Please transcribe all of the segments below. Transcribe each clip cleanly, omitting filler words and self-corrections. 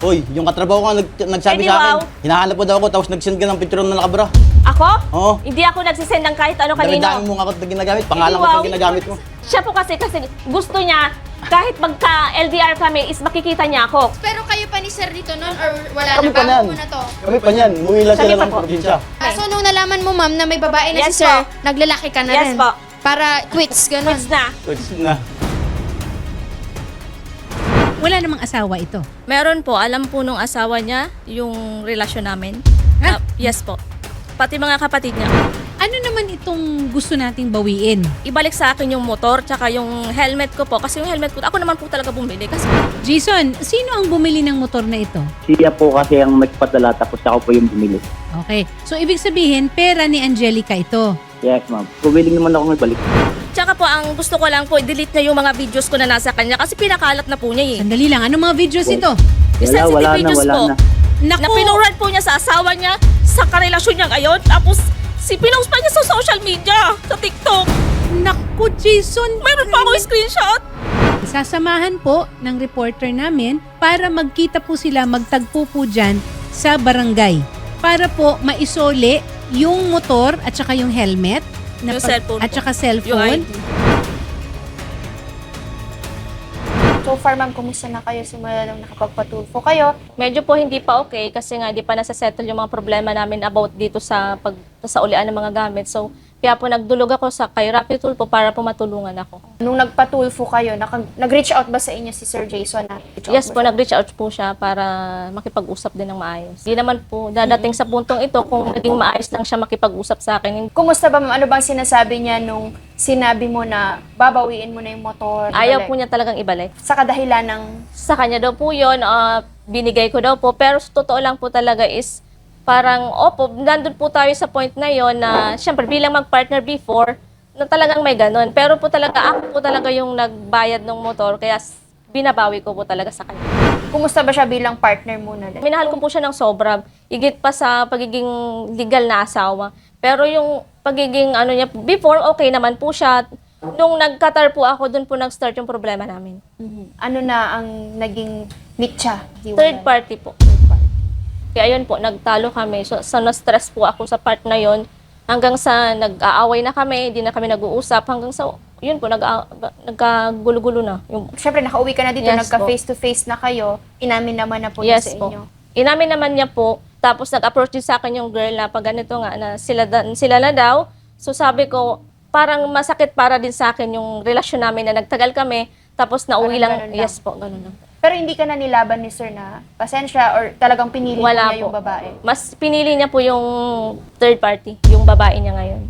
Hoy, yung katrabaho ka nagsabi sa akin, hinahanap po daw ako, tapos nag-send ka ng picture na nakabra. Ako? Oo. Hindi ako nagsisend ng kahit ano kanino. Dami mo nga ako ginagamit, pangalan ko pag ginagamit mo. Siya po kasi gusto niya, kahit magka-LDR kami, is makikita niya ako. Pero kayo pa ni Sir dito noon or wala Kami na? pa yan. Bago mo na to? Kami pa yan, umuwi lang sila Kami pa ng po. probinsya. So, nung nalaman mo, ma'am, na may babae na Yes si Sir, po. naglalaki ka na Yes rin? po. Para quits, gano'n? Quits na. Coach na. Wala namang asawa ito. Meron po, alam po nung asawa niya yung relasyon namin. Ha? Yes po. Pati mga kapatid niya. Ano naman itong gusto nating bawiin? Ibalik sa akin yung motor tsaka yung helmet ko po. Kasi yung helmet ko, ako naman po talaga bumili. Kasi Jason, sino ang bumili ng motor na ito? Siya po kasi ang nagpadala tapos ako po yung bumili. Okay. So, ibig sabihin, pera ni Angelica ito. Yes, ma'am. Willing naman ako magbalik. tsaka po, ang gusto ko lang po, i-delete niya yung mga videos ko na nasa kanya. Kasi pinakalat na po niya eh. Sandali lang. Anong mga videos ito? Yung sensitive videos po. na. Na Naku! pinurad po niya sa asawa niya, sa karelasyon niya ngayon. Tapos, pinost pa niya sa social media, sa TikTok. Naku, Jason! Mayroon pa ako screenshot. Sasamahan po ng reporter namin para magkita po sila, magtagpo po dyan sa barangay. Para po maisole yung motor at saka yung helmet. Yung cellphone At po. saka Yung cellphone. ID. So far, ma'am, kumusta na kayo simula nung nakapagpatulfo kayo? Medyo po hindi pa okay kasi nga hindi pa nasa-settle yung mga problema namin about dito sa ulian ng mga gamit. So, kaya po nagdulog ako kay Rapid Tulfo para po matulungan ako. Nung nagpatulfo kayo, nag-reach out ba sa inyo si Sir Jason? Yes po, nag-reach out po siya para makipag-usap din ng maayos. Hindi naman po dadating sa puntong ito kung naging maayos lang siya makipag-usap sa akin. Kumusta ba, ma'am? Ano bang sinasabi niya nung sinabi mo na babawiin mo na yung motor? Ayaw po niya talagang ibalik. Sa kadahilan ng... Sa kanya daw po yun, binigay ko daw po. Pero sa totoo lang po talaga is parang, opo, nandun po tayo sa point na yon na, syempre, bilang mag-partner before, na talagang may ganun. Pero po talaga, ako po talaga yung nagbayad ng motor, kaya binabawi ko po talaga sa kanya. Kumusta ba siya bilang partner muna? Minahal ko po siya ng sobra, higit pa sa pagiging legal na asawa. Pero yung pagiging ano niya, before, okay naman po siya. Nung nagkatar po ako, dun po nag-start yung problema namin. Ano na ang naging mitya? Third party po. Kaya yun po, nagtalo kami. So na-stress po ako sa part na yun. Hanggang sa nag-aaway na kami, hindi na kami nag-uusap. Hanggang sa, yun po, nagkagulo-gulo na. Yung, Siyempre, nakauwi ka na dito, Yes nagka-face-to-face na kayo. Inamin naman na po niya yes sa po. inyo. Inamin naman niya po. Tapos nag-approach din sa akin yung girl na pag ganito nga, na sila na daw. So sabi ko, parang masakit para din sa akin yung relasyon namin na nagtagal kami. Tapos nauwi Parang lang. ganun lang. Yes po, ganun lang. Pero hindi ka na nilaban ni Sir na pasensya or talagang pinili Wala niya yung po. babae? Mas pinili niya po yung third party, yung babae niya ngayon.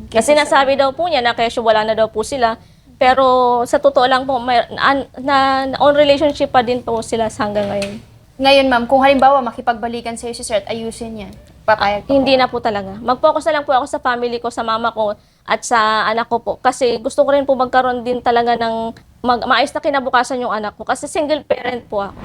Kasi Kesa nasabi daw po niya na kesyo wala na daw po sila. Pero sa totoo lang po, on relationship pa din po sila hanggang ngayon. Ngayon, ma'am, kung halimbawa makipagbalikan sa'yo si Sir at ayusin niya, papayag ka Hindi po? na po talaga. Mag-focus na lang po ako sa family ko, sa mama ko, at sa anak ko po. Kasi gusto ko rin po magkaroon din talaga ng maayos na kinabukasan yung anak ko. Kasi single parent po ako.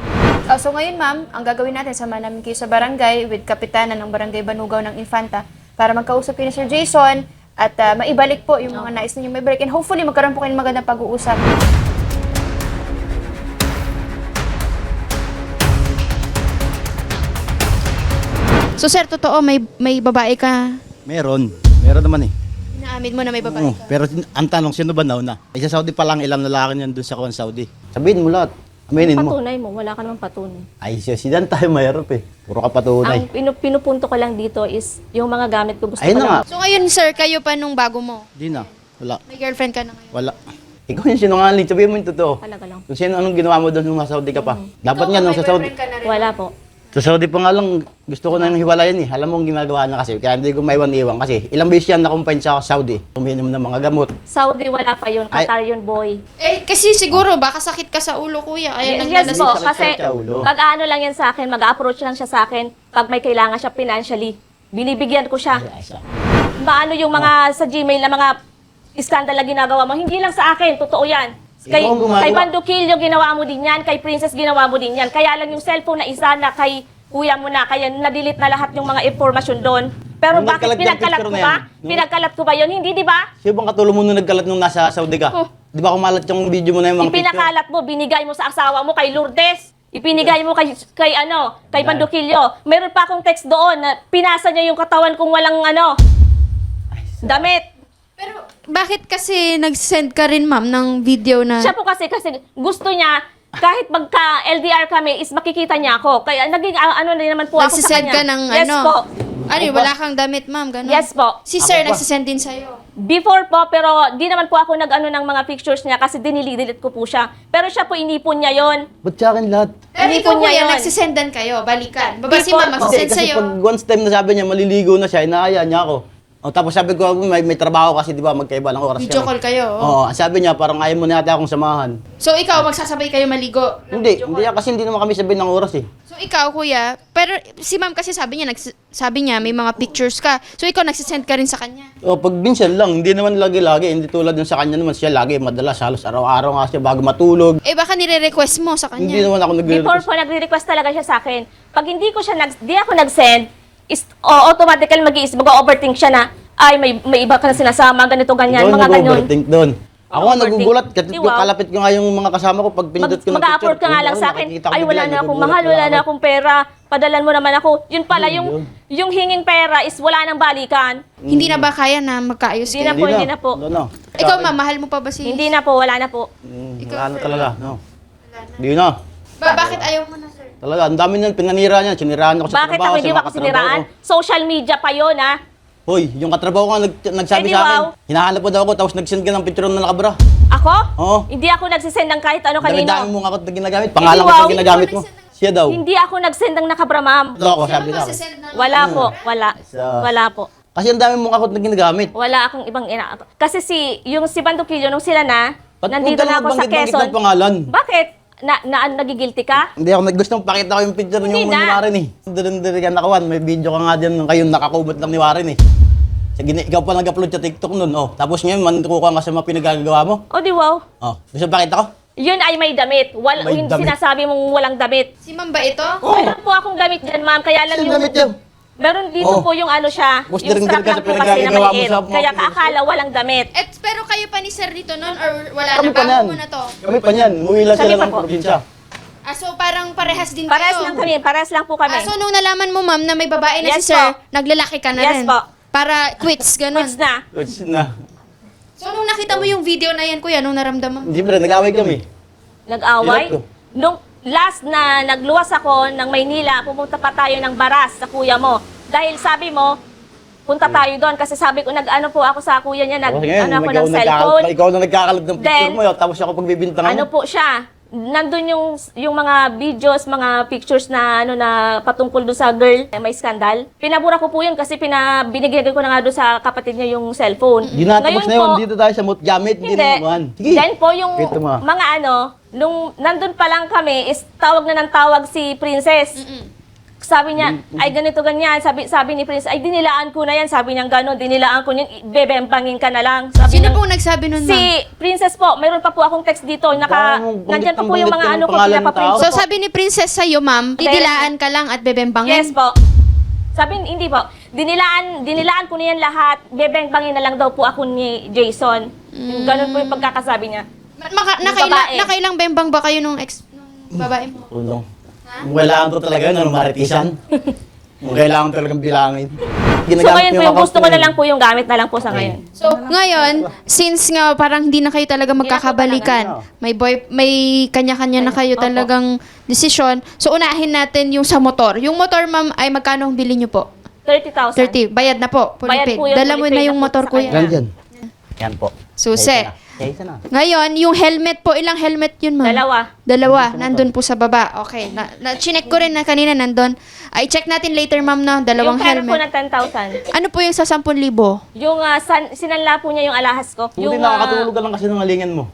So ngayon, ma'am, ang gagawin natin, samahan namin kayo sa barangay with kapitana ng Barangay Banugaw ng Infanta para magkausap kayo ni Sir Jason at maibalik po yung mga nais ninyo maibalik. And hopefully, magkaroon po kayo ng magandang pag-uusap. So sir, totoo, may babae ka. Meron naman eh. Inaamin mo na may babae Oo, ka. pero ang tanong, sino ba nauna? Ay, sa Saudi pa lang, ilang lalaki niyan doon sa Kuwait, Saudi. Sabihin mo lahat. Aminin mo. Patunay mo, wala ka namang patunay. Ay, sidan tayo mahirap eh. Puro ka patunay. Ang pinupunto ko lang dito is yung mga gamit ko gusto Ayun ko na nga. lang. So ngayon, sir, kayo pa nung bago mo. Di na. Wala. May girlfriend ka na ngayon. Wala. Ikaw yung sinungaling. Sabihin mo yung totoo. Talaga lang. Kung sino anong ginawa mo doon nung nasa Saudi ka pa. Dapat nga nung sa Saudi. Wala po. Sa Saudi pa nga lang, gusto ko na yung hiwalayan eh. Alam mo ang ginagawa na kasi. Kaya hindi ko maiwan-iwan kasi ilang beses yan na-combine sa Saudi. Uminom ng mga gamot. Saudi wala pa yun, Qatar yun boy. Eh, kasi siguro, baka sakit ka sa ulo, kuya. Ayan, Yes po, Sakit kasi sa ulo. pag ano lang yan sa akin, mag-approach lang siya sa akin pag may kailangan siya financially. Binibigyan ko siya. Paano yung mga sa Gmail na mga iskandal na ginagawa mo, hindi lang sa akin, totoo yan. Kay, Ikaw ang gumagawa. kay Bandukilyo ginawa mo din yan, kay Princess ginawa mo din yan. Kaya lang yung cellphone na isa na kay kuya mo na, kaya na-delete na lahat yung mga informasyon doon. Pero Nung bakit nagkalat yung pinagkalat picture ko na ba? yan, no? Pinagkalat ko ba yun? Hindi, di ba? Sino bang katulong mo nung nagkalat nung nasa Saudi ka? Di ba kumalat yung video mo na yung mga picture? Ipinakalat mo, binigay mo sa asawa mo kay Lourdes. Ipinigay mo kay Bandukilyo. Meron pa akong text doon na pinasa niya yung katawan kung walang damit. Pero bakit kasi nag-send ka rin, ma'am, ng video na... Siya po kasi gusto niya, kahit magka-LDR kami, is makikita niya ako. Kaya naging na naman po ako sa Nagsisend kanya. ka ng Yes po. Wala kang damit, ma'am, ganun. Yes po. Si sir Ako pa. nagsisend din sa'yo. Before po, pero di naman po ako ng mga pictures niya kasi dinililit ko po siya. Pero siya po, inipon niya yon. Ba't sa akin lahat? Pero Hindi ikaw po niya kuya, yun. nagsisendan kayo, balikan. Baba si Before ma'am, po. magsisend Kasi sa'yo. pag once time na sabi niya, maliligo na siya, inaaya niya ako. O, tapos sabi ko, may trabaho kasi, di ba, magkaiba ng oras Video call kayo. oh. Oo, sabi niya, parang ayaw mo na yata akong samahan. So ikaw, magsasabay kayo maligo. Hindi kasi hindi naman kami sabihin ng oras eh. So ikaw, kuya, pero si ma'am kasi sabi niya may mga pictures ka. So ikaw, nagsisend ka rin sa kanya. O, pag minsan lang, hindi naman lagi-lagi, hindi tulad yung sa kanya naman, siya lagi, madalas, halos araw-araw nga siya bago matulog. Baka nire-request mo sa Hindi kanya. naman ako Before nagre-request. po, nagre-request talaga siya sa akin. Pag hindi ako nag-send, automatically mag-iisip, mag-overthink siya na, ay, may iba ka na sinasama, ganito, ganyan, Doon, mga ganyan. nag-overthink doon. Ako nga Overthink. nagugulat, kasi Wow. kalapit ko nga yung mga kasama ko, pag pinindot ko ng picture. Mag-upload ka nga lang sa akin, nakikita ko ay, bigla, wala na akong nagugulat mahal, wala na ako. akong pera, padalan mo naman ako. Yun pala, Yun. yung hinging pera is wala nang balikan. Hindi na ba kaya na magkaayos Hindi kayo? na po, hindi na po. No. Ikaw, ma'am, mahal mo pa ba si... Hindi na po, wala na po. Wala na talaga, no. Hindi na. Bakit ayaw mo na, sir? Talaga, ang dami niyan, pinanira niya, siniraan ako sa Bakit trabaho. ako hindi sa ba mga ako katrabaho siniraan? ko. Social media pa yun, ha? Hoy, yung katrabaho ko nga nagsabi Eh, di sa akin, wow. hinahanap ko daw ako, tapos nag-send ka ng picture na nakabra. Ako? Oo. Hindi ako nagsisend ng kahit ano kanino. Dami-dami mo nga ako na ginagamit, pangalan ko wow. na ginagamit mo. Siya daw. Hindi ako nagsend ng nakabra, ma'am. Ito ako, sabi sa akin. Wala po, wala. Wala po. Kasi ang dami mong akot na ginagamit. Wala akong ibang Kasi yung si Bandukilyo, nung sila na, Ba't nandito huwag ka na ako sa magbanggit-banggit Quezon. ng pangalan? Bakit? Nagigilty ka? Hindi ako gusto mong pakita ko yung picture Hindi yung na. ni Warren eh. Dali ka nakawan, may video ka nga dyan kayo nakakumot lang ni Warren eh. Ikaw pa nag-upload sa TikTok nun, oh. Tapos ngayon, mantuko ka nga sa mga pinagagawa mo. O di wow. Oh, gusto mong pakita ko? Yun ay may damit. May Hindi damit. sinasabi mong walang damit. Si ma'am ba ito? Meron po akong damit dyan, ma'am. Kaya lang Saan yung... damit yan? Meron dito Oh. po yung ano siya. Tapos Yung dirang-dirang strap ka lang sa po kasi na pinagagawa mo maliit. sa mga Kaya pinag- kaakala walang damit. Pero kayo pa ni sir dito nun or wala Kami na? pa yan. Bago mo na to? Kami pa yan. Umuwi lang Kami sila pa ng po. probinsya. So parang parehas din Parehas kayo? lang kami. Parehas lang po kami. So nung nalaman mo, ma'am, na may babae na Yes si sir, po. naglalaki ka na Yes rin? po. Para quits, ganun? Quits na. Which na. So nung nakita mo yung video na yan, kuya, nung naramdaman mo? Hindi pa rin, nag-away kami. Nag-away. Hirap ko. Nung last na nagluwas ako ng Maynila, pumunta pa tayo ng Baras sa kuya mo. Dahil sabi mo, punta tayo doon kasi sabi ko nag-ano po ako sa kuya niya, Tapos ngayon, nag-ano ako ng cellphone. ikaw na nagkakalat ng picture Then, mo yun, tapos ako pagbibintangan Ano mo. po siya? Nandun yung mga videos, mga pictures na ano na patungkol doon sa girl na may skandal. Pinabura ko po yun kasi binigay ko na nga doon sa kapatid niya yung cellphone. Ginatapos na yun, po, dito tayo sa gamit, hindi Hindi. na naman. Sige. Then po yung Ito mo. mga ano, nung nandun pa lang kami, is tawag na ng tawag si Princess. Sabi niya, ay ganito ganyan. Sabi ni Princess, ay dinilaan ko na yan. Sabi niya gano'n, dinilaan ko niyan, bebempangin ka na lang. Sabi Sino niya, pong nagsabi nun, ma'am? Si Princess po, mayroon pa po akong text dito. Dahil Nandyan pa po banggit yung mga ng ano ko, pangalan ng pinapaprint tao. ko So po. sabi ni Princess sa'yo, ma'am, didilaan ka lang at bebembangin? Yes po. Sabi, hindi po. Dinilaan ko niyan lahat. Bebempangin na lang daw po ako ni Jason. Ganun po yung pagkakasabi niya. babae. Nakailang bembang ba kayo nung babae mo? Tulong. Kung kailangan to talaga yun, ano, maritisan. Kung kailangan talagang bilangin. So ngayon po yung gusto ko na lang po yung gamit na lang po sa ngayon. So, ngayon, since nga parang hindi na kayo talaga magkakabalikan, may kanya-kanya na kayo talagang desisyon, so unahin natin yung sa motor. Yung motor, ma'am, ay magkano ang bili nyo po? 30,000. 30. Bayad na po. Fully Bayad paid. po yun, Dala mo fully na paid yung na po motor, sa kuya. kanya. Yan. Yan po. Susi. Kaysa na. Ngayon, yung helmet po, ilang helmet yun, ma'am? Dalawa. Nandun po sa baba. Okay. Chinek ko rin na kanina nandun. Ay, check natin later, ma'am, na dalawang Yung pera po helmet. na 10,000. Ano po yung sa 10,000? Yung sinanla po niya yung alahas ko. Buti Yung nakakatulog ka lang kasi ng alingan mo.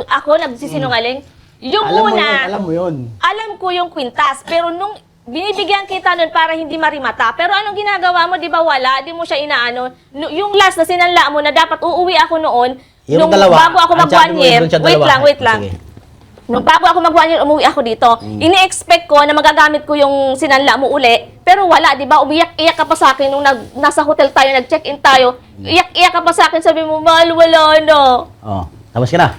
ako nagsisinungaling. Yung Alam mo yun. alam ko yung kwintas, pero nung binibigyan kita nun para hindi marimata. Pero anong ginagawa mo, di ba wala? Di mo siya inaano. Yung last na sinanla mo na dapat uuwi ako noon, Yung nung dalawa. bago ako Ang mag sabi 1 mo, year, doon siya wait dalawa. lang. Sige. Nung bago ako mag 1 year, umuwi ako dito. Ini-expect ko na magagamit ko yung sinanla mo uli, pero wala, di ba? Umiyak-iyak ka pa sa akin nung nasa hotel tayo, nag-check-in tayo. Iyak-iyak ka pa sa akin, sabi mo, mahal, wala na. Oh, tapos ka na.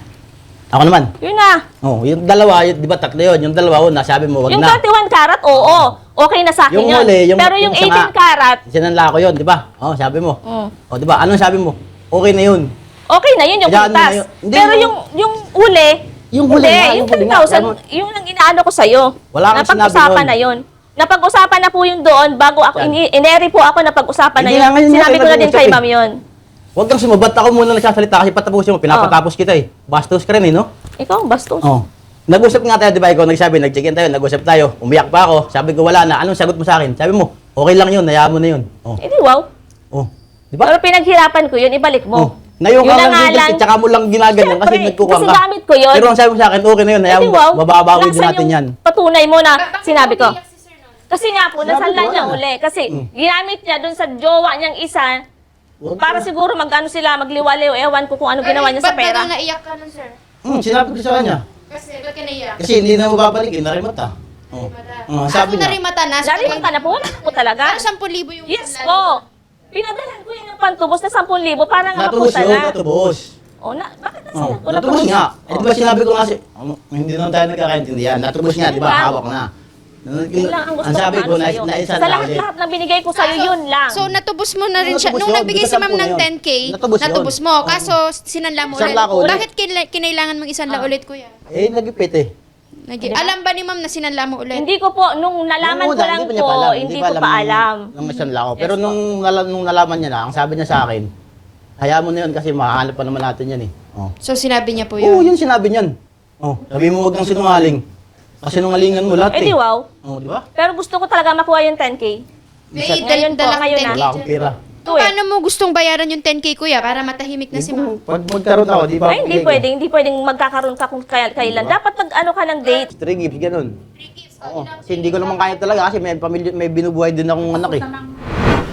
Ako naman. Yun na. Oh, yung dalawa, di ba tatlo yun? Yung dalawa, nasabi mo, wag Yung na. 21 karat, oo. Okay na sa akin Yung yun. huli, Pero yung isa 18 nga, karat, sinanla ko yun, di ba? Oh, sabi mo. mm, Oh, di ba? Anong sabi mo? Okay na yun. okay na yun yung Kaya ano pintas. na yun? Hindi, Pero yung uli, Yung huli hindi, nga, yung yung huli nga. 10,000, yung lang inaano ko sa'yo. Wala kang Napag-usapan sinabi na yun. Napag-usapan na po yung doon bago ako, Saan? ineri po ako napag-usapan na Hindi yun. nga, ngayon Sinabi nga, ko na din nag-uusap kay eh. ma'am yun. Huwag kang sumabat. Ako muna nagsasalita kasi patapusin mo. Pinapatapos kita eh. Bastos ka rin eh, no? Ikaw, bastos. Oh. Nag-usap nga tayo, di ba? Ikaw nagsabi, nag-check-in tayo, nag-usap tayo. Umiyak pa ako. Sabi ko, wala na. Anong sagot mo sa akin? Sabi mo, okay lang yun, hayaan mo na yun. Oh. Eh di wow. Oh. Di ba? Pero pinaghirapan ko yun, ibalik Oh. mo. Ngayon ka Yun na lang nga dito, lang. tsaka mo lang ginaganyan kasi Siyempre, nagkukuha kasi ka. gamit ko yun. Pero ang sabi mo sa akin, okay na yun, Eh hayaan di mo, wow. mababawi din Nasaan natin yung yan. patunay mo na Bakit sinabi ko. umiiyak si sir nun? Kasi nga po, Sinabi nasanla ko, niya wala. uli. Kasi ginamit niya dun sa jowa niyang isa para siguro mag-ano sila, magliwaliw. Ewan ko kung ano ginawa niya sa Ba't pera. daw naiyak ka nun, sir? Sinabi ko sa kanya. Kasi, ba't ka naiyak? Kasi hindi na mababalik, narimot ah. Oh. Sabi Ako na niya. rin mata na. Lalimutan ka na po, wala na po talaga. Ano, 10,000 yung Yes panlalo? po. Pinadalan ko yun yung pantubos na 10,000 para nga Natubos mapunta yun, na. natubos. O, bakit na Oh, sila? Wala natubos pa- nga. Eh, di ba sinabi ko nga hindi naman tayo nagkakaintindihan. Natubos nga, di ba? Diba? Hawak na. Yun lang ang gusto Ang sabi ko, maano sa'yo. naisan Sa na ulit. lahat-lahat na binigay ko sa'yo, yun lang. So, natubos mo na rin siya. Natubos Nung yun. nagbigay Di ba si ma'am 10 ng yun? 10K, Natubos yun. natubos mo. Kaso, sinanla mo ulit. Sinanla ko ulit. Bakit kinailangan mong isanla ulit, kuya? Eh, nagipit eh. Alam ba ni ma'am na sinanla mo ulit? Hindi ko po, nung nalaman Nung ko una, lang hindi pa niya po, alam. hindi ko pa alam. Nung masanla ko. Pero Yes, nung nalaman niya na, ang sabi niya sa akin, hayaan mo na yun kasi mahanap pa naman natin yan eh. Oh. So, sinabi niya po Oo, yun. yun sinabi niyan. Oh, sabi mo huwag kang sinungaling. Kasi sinungalingan mo lahat Eh di wow. Oh, di ba? Pero gusto ko talaga makuha yung 10K. May Ngayon po, dalang ngayon 10K na. Wala akong pera. Ito eh. Paano mo gustong bayaran yung 10K, kuya? Para matahimik na si ma'am. Pag magkaroon ako, di ba? Ay, hindi pwedeng magkakaroon ka kung kailan. Dapat mag-ano ka ng date. 3 gifts, ganun. Oo. Kasi hindi ko naman kaya talaga kasi may pamilya, may binubuhay din akong anak eh.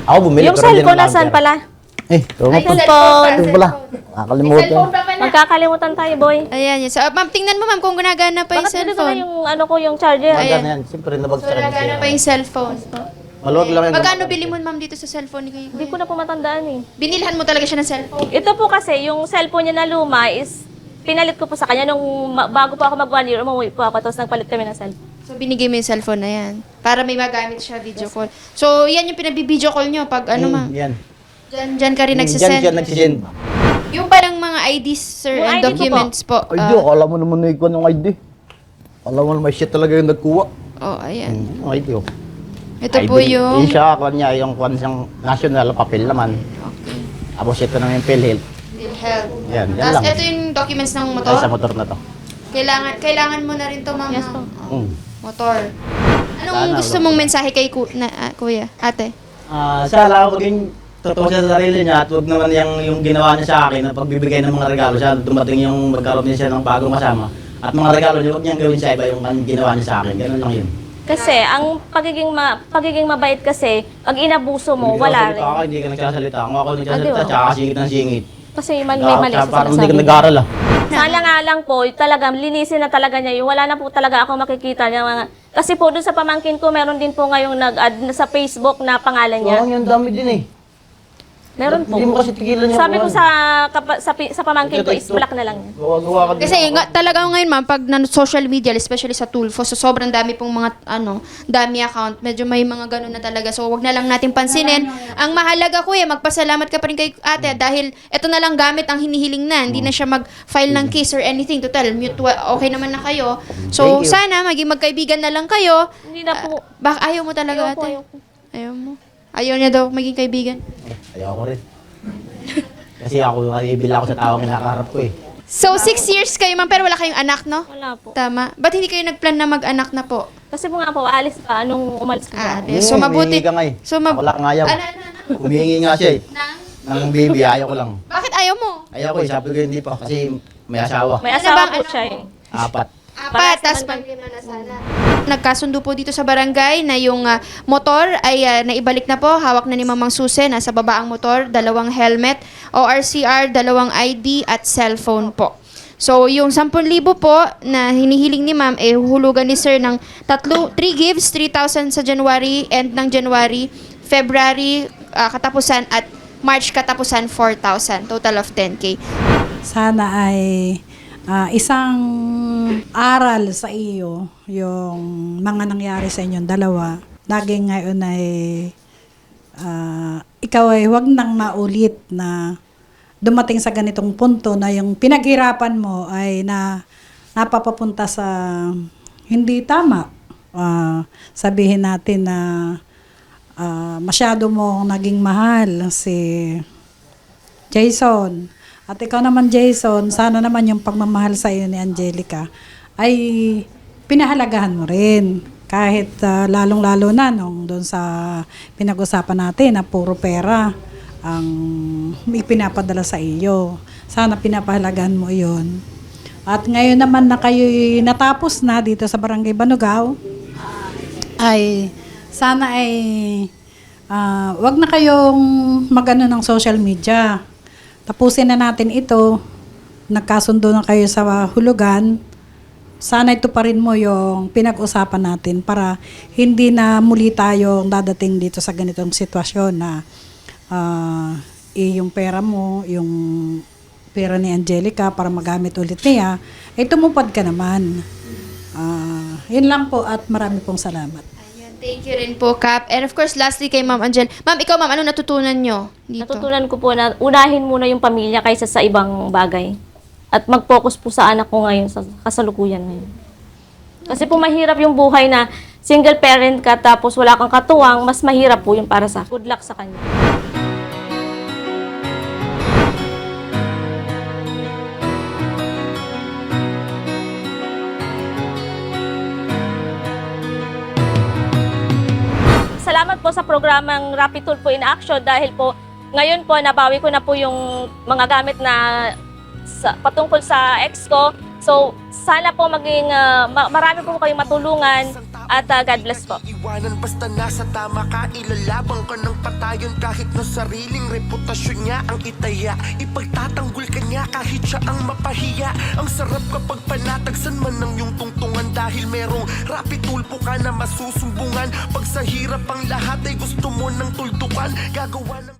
Ako bumili. Yung pero hindi cellphone naman nasaan ako pala? pera. Eh, ito Ay, nga cellphone. Ito pala. Nakakalimutan. Magkakalimutan tayo, boy. Ayan, yan. So, ma'am, tingnan mo, ma'am, kung gumagana pa yung Bakit dito na cellphone. yung ano ko, yung charger? Maganda Ayan. yan. Siyempre, nabagsak rin Gumagana siya. pa yung cellphone. Maluwag lang yan. Magkano bili mo, ma'am, dito sa cellphone ni kuya? Hindi ko na po matandaan eh. Binilhan mo talaga siya ng cellphone. Ito po kasi, yung cellphone niya na luma is pinalit ko po sa kanya nung bago po ako mag 1 year, umuwi po ako, tapos nagpalit kami ng cellphone. So, binigay mo yung cellphone na yan. Para may magamit siya video call. So, yan yung pinabibideo call nyo pag ano, ma'am. Yan. Diyan ka rin Diyan nagsisend. siya nagsisend. Yung parang mga IDs, sir, Yung and ID ko documents po. Ay, di, akala mo naman na ikaw ng ID. Akala mo naman siya talaga yung nagkuha. Oh, ayan. Ay, di, oh. Ito po yung... Yung siya, kanya, yung kwan siyang national papel naman. Okay. Tapos ito naman yung PhilHealth. PhilHealth. Yan, yan Tapos lang. ito yung documents ng Ay, motor. sa motor na to. Kailangan mo na rin to, ma'am. Yes no? po. Oh, motor. Anong Sana, gusto mong mensahe kay kuya, ate? Sana ako maging totoo siya sa sarili niya at huwag naman yung ginawa niya sa akin na pagbibigay ng mga regalo siya. Dumating yung magkaroon niya siya ng bagong kasama. At mga regalo niya, huwag niyang gawin sa iba yung ginawa niya sa akin. Ganun lang yun. Kasi, ang pagiging mabait kasi, pag inabuso mo, Hindi ka wala nagsasalita rin. ka, hindi ka nagsasalita. Kung ako nagsasalita, Ah, di ba? tsaka singit ng singit. Kasi may mali sa Parang hindi ka sinasabi. nag-aaral ah. Sana nga lang po, talagang linisin na talaga niya yun. Wala na po talaga ako makikita niya mga... Kasi po doon sa pamangkin ko, meron din po ngayong nag-add na sa Facebook na pangalan niya. Oo, yung dami din eh. Meron po. Hindi mo kasi tigilan yung Sabi ko kuwan. sa pamangkin ko, is black na lang niya. Gawa-gawa ka din. Kasi nga, talaga ngayon, ma'am, pag social media, especially sa Tulfo, so sobrang dami pong mga, dami account. Medyo may mga ganun na talaga. So, wag na lang natin pansinin. Ang mahalaga, kuya, magpasalamat ka pa rin kay ate dahil ito na lang gamit ang hinihiling na. Hindi na siya mag-file ng case or anything. Total, mutual, okay naman na kayo. So, Thank you. sana, maging magkaibigan na lang kayo. Hindi na po. Ayaw mo talaga, Ayoko, ate? ayoko. Ayaw mo? Ayaw niya daw maging kaibigan? Ayaw ko rin. Kasi ako, ibila ako sa tao kinakaharap ko eh. So, 6 years kayo, ma'am, pero wala kayong anak, no? Wala po. Tama. Ba't hindi kayo nagplan na mag-anak na po? Kasi po nga po, alis ka, anong umalis ka. So, mabuti. Humihingi ka nga eh. So, Ako lang ang ayaw. Ano? Humihingi nga siya eh. Ng baby, ayaw ko lang. Bakit ayaw mo? Ayaw ko eh, sabi ko hindi pa kasi may asawa. May Ano asawa bang po anak siya mo? eh. 4. Apat, tas naman na sana. Nagkasundo po dito sa barangay na yung motor ay naibalik na po. Hawak na ni Mamang Susi. Nasa baba ang motor, 2 helmet, ORCR, 2 ID at cellphone po. So, yung 10,000 po na hinihiling ni ma'am, huhulugan ni sir ng 3 gifts, 3,000 sa January, end ng January, February, katapusan, at March katapusan, 4,000. Total of 10K. Sana ay isang aral sa iyo yung mga nangyari sa inyong dalawa. Lagi ngayon ay ikaw ay huwag nang maulit na dumating sa ganitong punto na yung pinaghirapan mo ay napapapunta sa hindi tama. Sabihin natin na masyado mo naging mahal si Jason. At ikaw naman, Jason, sana naman yung pagmamahal sa iyo ni Angelica ay pinahalagahan mo rin. Kahit lalong-lalo na nung doon sa pinag-usapan natin na puro pera ang ipinapadala sa iyo. Sana pinapahalagahan mo yon. At ngayon naman na kayo'y natapos na dito sa Barangay Banugaw, ay sana ay wag na kayong magano ng social media. Tapusin na natin ito. Nagkasundo na kayo sa hulugan. Sana ito pa rin mo yung pinag-usapan natin para hindi na muli tayong dadating dito sa ganitong sitwasyon na yung pera mo, yung pera ni Angelica para magamit ulit niya, ay tumupad ka naman. Yun lang po at marami pong salamat. Thank you rin po, Kap. And of course, lastly kay Ma'am Angel. Ma'am, ikaw ma'am, ano natutunan nyo dito? Natutunan ko po na unahin muna yung pamilya kaysa sa ibang bagay. At mag-focus po sa anak ko ngayon, sa kasalukuyan ngayon. Kasi po mahirap yung buhay na single parent ka tapos wala kang katuwang, mas mahirap po yung para sa good luck sa kanya. Salamat po sa programang Rapid Tulfo in Action dahil po ngayon po nabawi ko na po yung mga gamit na patungkol sa ex ko. So sana po maging marami po kayong matulungan at God bless po. Iwanan basta nasa tama ka, ilalabang ka ng patayon kahit na sariling reputasyon niya ang itaya. Ipagtatanggol ka niya kahit siya ang mapahiya. Ang sarap kapag panatagsan man ng iyong tungtungan dahil merong Rapid Tulfo ka na masusumbungan. Pag sa hirap ang lahat ay gusto mo ng tuldukan, gagawa ng